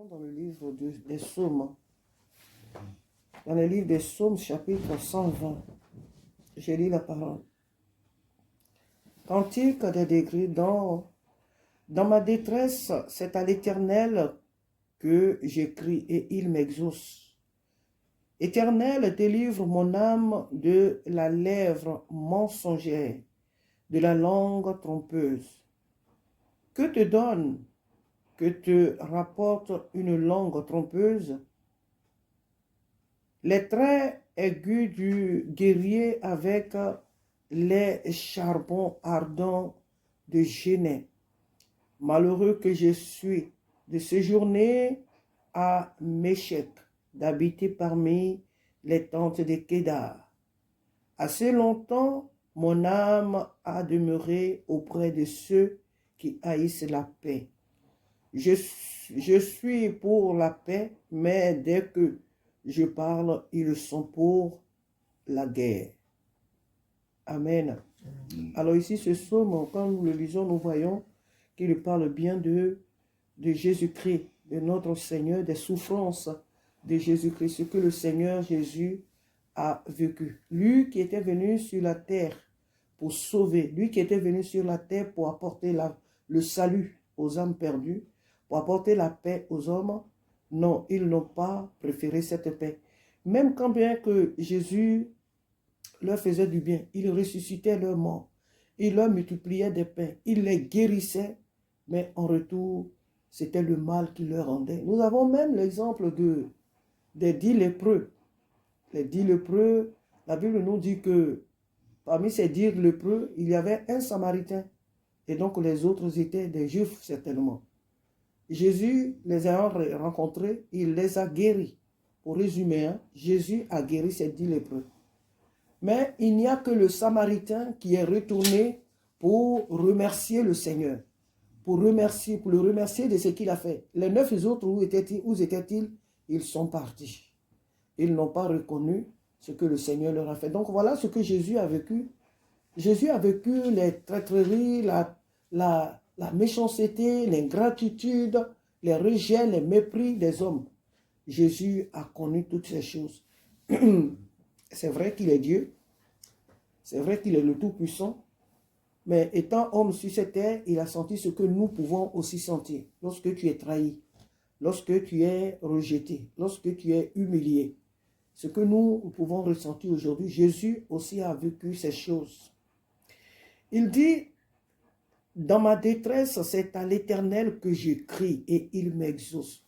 allons dans le livre des Psaumes. Dans le livre des Psaumes, chapitre 120, je lis la parole. Cantique des degrés, dans ma détresse, c'est à l'Éternel que j'écris et il m'exauce. Éternel, délivre mon âme de la lèvre mensongère, de la langue trompeuse. Que te donne, que te rapporte une langue trompeuse? Les traits aigus du guerrier avec les charbons ardents de Génet. Malheureux que je suis de séjourner à Méchec, d'habiter parmi les tentes de Kédar. Assez longtemps, mon âme a demeuré auprès de ceux qui haïssent la paix. Je suis pour la paix, mais dès que je parle, ils sont pour la guerre. Amen. Alors ici, ce psaume, quand nous le lisons, nous voyons qu'il parle bien de Jésus-Christ, de notre Seigneur, des souffrances de Jésus-Christ, ce que le Seigneur Jésus a vécu. Lui qui était venu sur la terre pour sauver, lui qui était venu sur la terre pour apporter le salut aux âmes perdues, pour apporter la paix aux hommes. Non, ils n'ont pas préféré cette paix. Même quand bien que Jésus leur faisait du bien, il ressuscitait leurs morts, il leur multipliait des pains, il les guérissait, mais en retour, c'était le mal qu'il leur rendait. Nous avons même l'exemple des 10 lépreux. Les 10 lépreux, la Bible nous dit que parmi ces 10 lépreux, il y avait un Samaritain, et donc les autres étaient des Juifs certainement. Jésus les a rencontrés, il les a guéris. Pour résumer, Jésus a guéri ces 10 lépreux. Mais il n'y a que le Samaritain qui est retourné pour remercier le Seigneur, pour le remercier de ce qu'il a fait. Les 9 autres, où étaient-ils? Ils sont partis. Ils n'ont pas reconnu ce que le Seigneur leur a fait. Donc voilà ce que Jésus a vécu. Jésus a vécu les traîtreries, la méchanceté, l'ingratitude, les rejets, les mépris des hommes. Jésus a connu toutes ces choses. C'est vrai qu'il est Dieu, c'est vrai qu'il est le Tout-Puissant, mais étant homme sur cette terre, il a senti ce que nous pouvons aussi sentir. Lorsque tu es trahi, lorsque tu es rejeté, lorsque tu es humilié, ce que nous pouvons ressentir aujourd'hui, Jésus aussi a vécu ces choses. Il dit, dans ma détresse, c'est à l'Éternel que je crie et il m'exauce.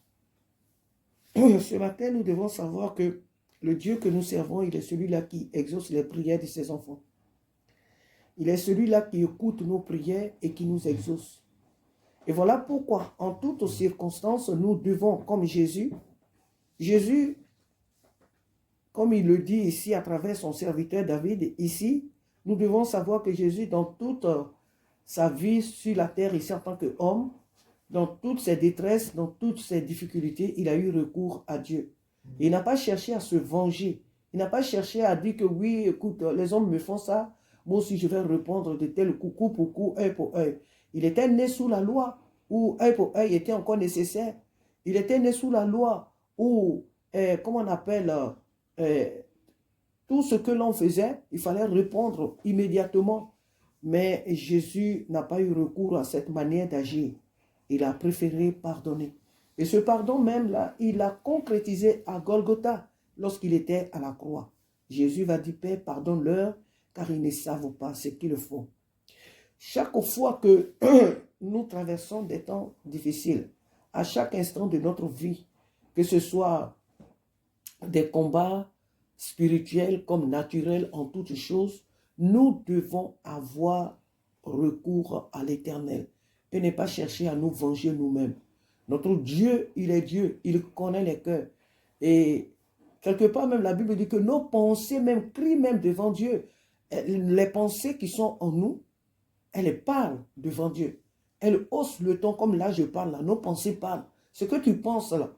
Ce matin, nous devons savoir que le Dieu que nous servons, il est celui-là qui exauce les prières de ses enfants. Il est celui-là qui écoute nos prières et qui nous exauce. Et voilà pourquoi, en toutes circonstances, nous devons, comme Jésus, comme il le dit ici à travers son serviteur David, ici, nous devons savoir que Jésus, dans toute sa vie sur la terre, ici en tant qu'homme, dans toutes ses détresses, dans toutes ses difficultés, il a eu recours à Dieu. Il n'a pas cherché à se venger. Il n'a pas cherché à dire que oui, écoute, les hommes me font ça, moi aussi je vais répondre de tel coup pour coup, œil pour œil. Il était né sous la loi où œil pour œil était encore nécessaire. Il était né sous la loi où, comment on appelle, tout ce que l'on faisait, il fallait répondre immédiatement. Mais Jésus n'a pas eu recours à cette manière d'agir. Il a préféré pardonner. Et ce pardon même là, il l'a concrétisé à Golgotha lorsqu'il était à la croix. Jésus va dire, Père, pardonne-leur, car ils ne savent pas ce qu'ils font. Chaque fois que nous traversons des temps difficiles, à chaque instant de notre vie, que ce soit des combats spirituels comme naturels en toutes choses, nous devons avoir recours à l'Éternel et ne pas chercher à nous venger nous-mêmes. Notre Dieu, il est Dieu, il connaît les cœurs. Et quelque part même, la Bible dit que nos pensées même crient même devant Dieu. Les pensées qui sont en nous, elles parlent devant Dieu. Elles haussent le ton comme là je parle, là. Nos pensées parlent. Ce que tu penses là,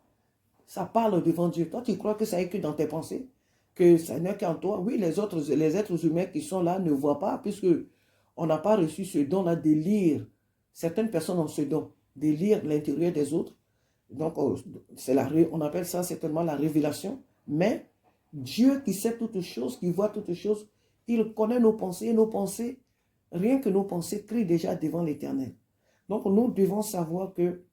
ça parle devant Dieu. Toi, tu crois que ça n'est que dans tes pensées, que ça n'est qu'en toi. Oui, les êtres humains qui sont là ne voient pas, puisque on n'a pas reçu ce don-là de lire. Certaines personnes ont ce don de lire l'intérieur des autres, Donc, on appelle ça certainement la révélation. Mais Dieu qui sait toutes choses, qui voit toutes choses, il connaît nos pensées. Et nos pensées, rien que nos pensées, crient déjà devant l'Éternel. Donc, nous devons savoir que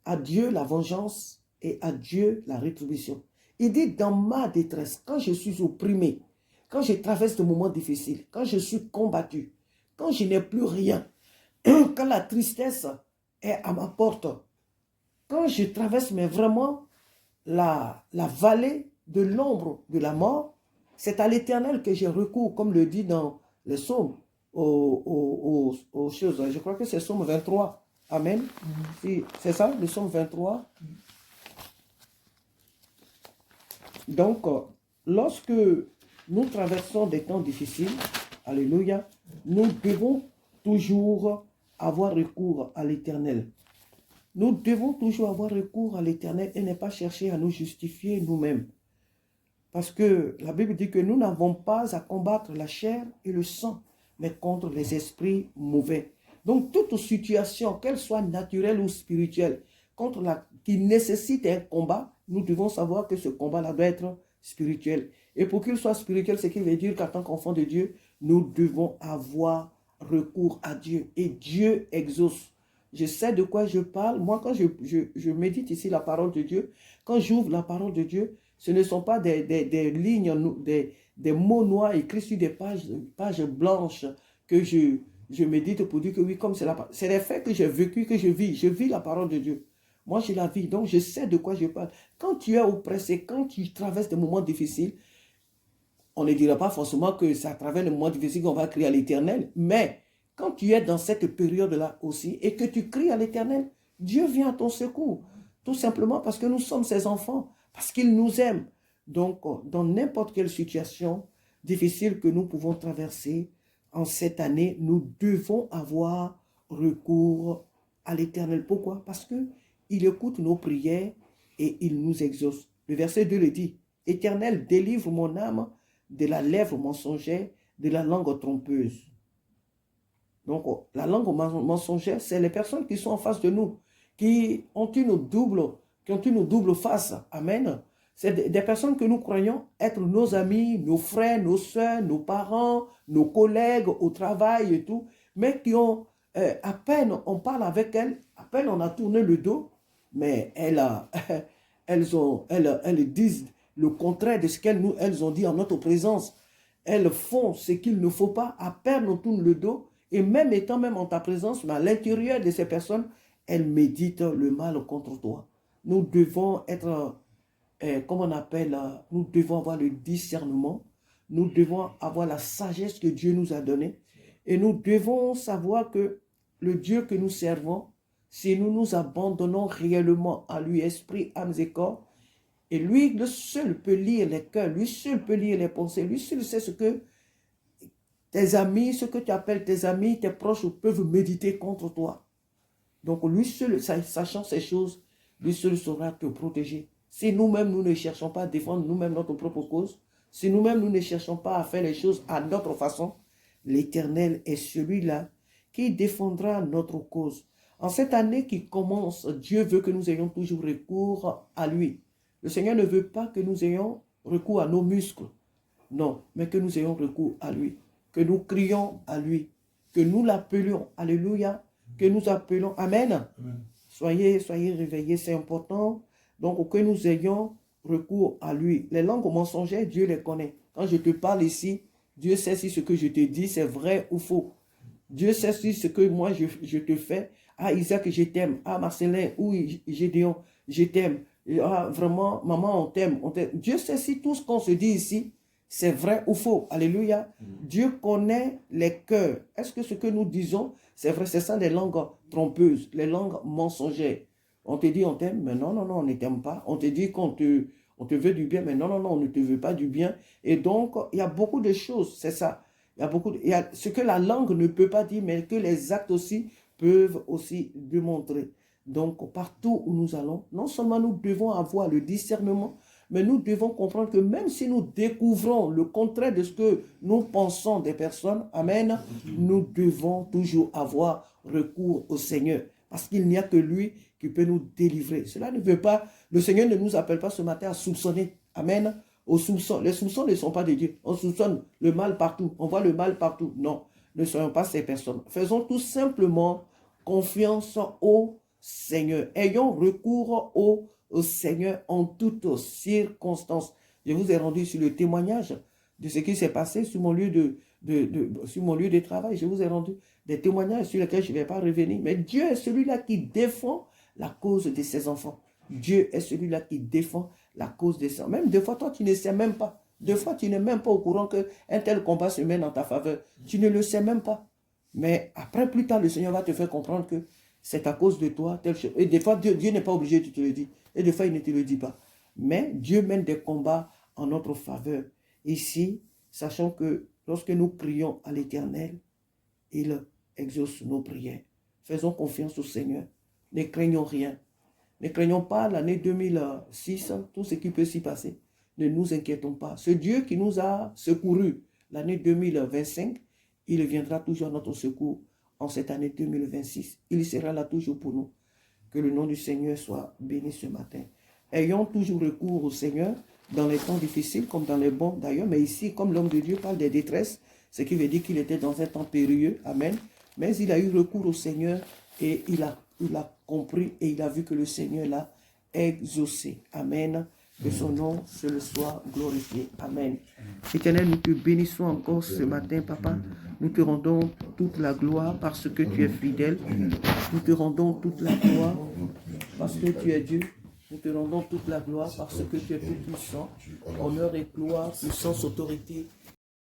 à Dieu la vengeance et à Dieu la rétribution. Il dit, dans ma détresse, quand je suis opprimé, quand je traverse des moments difficiles, quand je suis combattu, quand je n'ai plus rien, quand la tristesse est à ma porte, quand je traverse mais vraiment la vallée de l'ombre de la mort, c'est à l'Éternel que j'ai recours, comme le dit dans les psaumes, aux choses. Je crois que c'est Psaume 23. Amen. C'est ça, le Psaume 23. Donc, lorsque nous traversons des temps difficiles, alléluia, nous devons toujours avoir recours à l'Éternel. Nous devons toujours avoir recours à l'Éternel et ne pas chercher à nous justifier nous-mêmes. Parce que la Bible dit que nous n'avons pas à combattre la chair et le sang, mais contre les esprits mauvais. Donc, toute situation, qu'elle soit naturelle ou spirituelle, qui nécessite un combat, nous devons savoir que ce combat-là doit être spirituel. Et pour qu'il soit spirituel, ce qui veut dire qu'en tant qu'enfant de Dieu, nous devons avoir recours à Dieu. Et Dieu exauce. Je sais de quoi je parle. Moi, quand je médite ici la parole de Dieu, quand j'ouvre la parole de Dieu, ce ne sont pas des lignes, des mots noirs écrits sur des pages blanches que je médite pour dire que oui, comme c'est les faits que j'ai vécu, que je vis la parole de Dieu. Moi, je la vis, donc je sais de quoi je parle. Quand tu es oppressé, quand tu traverses des moments difficiles, on ne dira pas forcément que c'est à travers les moments difficiles qu'on va crier à l'Éternel, mais quand tu es dans cette période-là aussi et que tu cries à l'Éternel, Dieu vient à ton secours. Tout simplement parce que nous sommes ses enfants, parce qu'il nous aime. Donc, dans n'importe quelle situation difficile que nous pouvons traverser en cette année, nous devons avoir recours à l'Éternel. Pourquoi? Parce qu'il écoute nos prières et il nous exauce. Le verset 2 le dit, « Éternel, délivre mon âme de la lèvre mensongère, de la langue trompeuse. » Donc, la langue mensongère, c'est les personnes qui sont en face de nous, qui ont une double face. Amen. C'est des personnes que nous croyons être nos amis, nos frères, nos soeurs, nos parents, nos collègues au travail et tout, mais qui ont, à peine on parle avec elles, à peine on a tourné le dos, mais elles disent le contraire de ce qu'elles ont dit en notre présence. Elles font ce qu'il ne faut pas, à peine on tourne le dos, et même étant même en ta présence, mais à l'intérieur de ces personnes, elles méditent le mal contre toi. Nous devons être, comme on appelle, nous devons avoir le discernement, nous devons avoir la sagesse que Dieu nous a donnée, et nous devons savoir que le Dieu que nous servons, si nous nous abandonnons réellement à lui, esprit, âme et corps, et lui, le seul peut lire les cœurs, lui seul peut lire les pensées, lui seul sait ce que tes amis, ce que tu appelles tes amis, tes proches peuvent méditer contre toi. Donc lui seul, sachant ces choses, lui seul saura te protéger. Si nous-mêmes, nous ne cherchons pas à défendre nous-mêmes notre propre cause, si nous-mêmes, nous ne cherchons pas à faire les choses à notre façon, l'Éternel est celui-là qui défendra notre cause. En cette année qui commence, Dieu veut que nous ayons toujours recours à lui. Le Seigneur ne veut pas que nous ayons recours à nos muscles, non, mais que nous ayons recours à lui, que nous crions à lui, que nous l'appelions, alléluia, que nous appelons, amen. Amen. Soyez réveillés, c'est important. Donc, que nous ayons recours à lui. Les langues mensongères, Dieu les connaît. Quand je te parle ici, Dieu sait si ce que je te dis, c'est vrai ou faux. Dieu sait si ce que moi je te fais. Ah, Isaac, je t'aime. Ah, Marcelin, ou Gédéon, je t'aime. Ah, vraiment, maman, on t'aime. Dieu sait si tout ce qu'on se dit ici, c'est vrai ou faux. Alléluia. Dieu connaît les cœurs. Est-ce que ce que nous disons, c'est vrai? C'est ça les langues trompeuses, les langues mensongères. On te dit on t'aime, mais non, on ne t'aime pas. On te dit on te veut du bien, mais non, on ne te veut pas du bien. Et donc, il y a beaucoup de choses, c'est ça. Il y a ce que la langue ne peut pas dire, mais que les actes aussi peuvent aussi démontrer. Donc, partout où nous allons, non seulement nous devons avoir le discernement, mais nous devons comprendre que même si nous découvrons le contraire de ce que nous pensons des personnes, amen, nous devons toujours avoir recours au Seigneur. Parce qu'il n'y a que lui qui peut nous délivrer. Cela ne veut pas, le Seigneur ne nous appelle pas ce matin à soupçonner. Amen. Aux soupçons. Les soupçons ne sont pas de Dieu. On soupçonne le mal partout. On voit le mal partout. Non, ne soyons pas ces personnes. Faisons tout simplement confiance au Seigneur. Ayons recours au Seigneur en toutes circonstances. Je vous ai rendu sur le témoignage de ce qui s'est passé sur mon lieu sur mon lieu de travail. Je vous ai rendu des témoignages sur lesquels je ne vais pas revenir. Mais Dieu est celui-là qui défend la cause de ses enfants. Dieu est celui-là qui défend la cause de ses enfants. Même des fois, toi, tu ne sais même pas. Des fois, tu n'es même pas au courant qu'un tel combat se mène en ta faveur. Tu ne le sais même pas. Mais après, plus tard, le Seigneur va te faire comprendre que c'est à cause de toi, telle chose. Et des fois, Dieu n'est pas obligé de te le dire. Et des fois, il ne te le dit pas. Mais Dieu mène des combats en notre faveur. Ici, sachant que lorsque nous prions à l'Éternel, il exauce nos prières. Faisons confiance au Seigneur. Ne craignons rien. Ne craignons pas l'année 2006, tout ce qui peut s'y passer. Ne nous inquiétons pas. Ce Dieu qui nous a secourus l'année 2025, il viendra toujours à notre secours en cette année 2026. Il sera là toujours pour nous. Que le nom du Seigneur soit béni ce matin. Ayons toujours recours au Seigneur dans les temps difficiles comme dans les bons d'ailleurs. Mais ici, comme l'homme de Dieu parle des détresses, ce qui veut dire qu'il était dans un temps périlleux. Amen. Mais il a eu recours au Seigneur et il a compris et il a vu que le Seigneur l'a exaucé. Amen. Que son nom se le soit glorifié. Amen. Éternel, nous te bénissons encore ce matin, Papa. Nous te rendons toute la gloire parce que tu es fidèle. Nous te rendons toute la gloire parce que tu es Dieu. Nous te rendons toute la gloire parce que tu es tout puissant. Honneur et gloire, puissance, autorité